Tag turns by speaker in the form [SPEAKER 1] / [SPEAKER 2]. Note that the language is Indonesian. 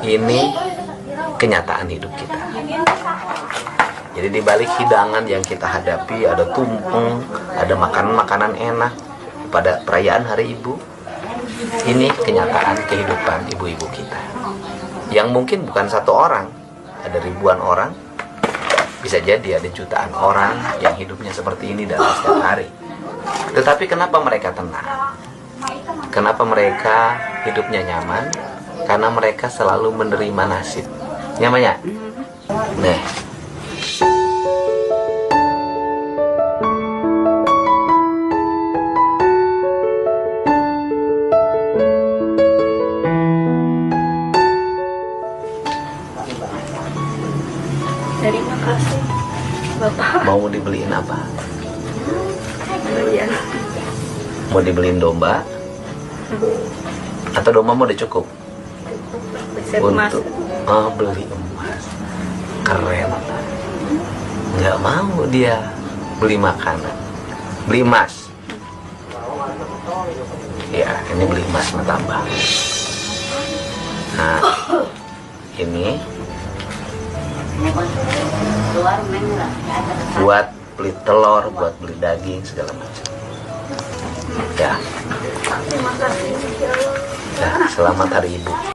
[SPEAKER 1] Ini kenyataan hidup kita. Jadi di balik hidangan yang kita hadapi, ada tumpeng, ada makanan-makanan enak pada perayaan Hari Ibu. Ini kenyataan kehidupan ibu-ibu kita. Yang mungkin bukan satu orang, ada ribuan orang, bisa jadi ada jutaan orang yang hidupnya seperti ini dalam setiap hari. Tetapi kenapa mereka tenang? Kenapa mereka hidupnya nyaman? Karena mereka selalu menerima nasib. Nyamannya? Nih.
[SPEAKER 2] Terima kasih, Bapak.
[SPEAKER 1] Mau dibeliin apa?
[SPEAKER 2] Iya.
[SPEAKER 1] Mau dibeliin domba? Atau domba mau udah cukup?
[SPEAKER 2] Bisa emas.
[SPEAKER 1] Untuk beli emas. Keren. Nggak mau dia beli makanan, beli emas. Ya, ini beli emas tambah. Nah, ini buat beli telur, buat beli daging, segala macam. Ya.
[SPEAKER 2] Terima kasih.
[SPEAKER 1] Ya, selamat Hari Ibu.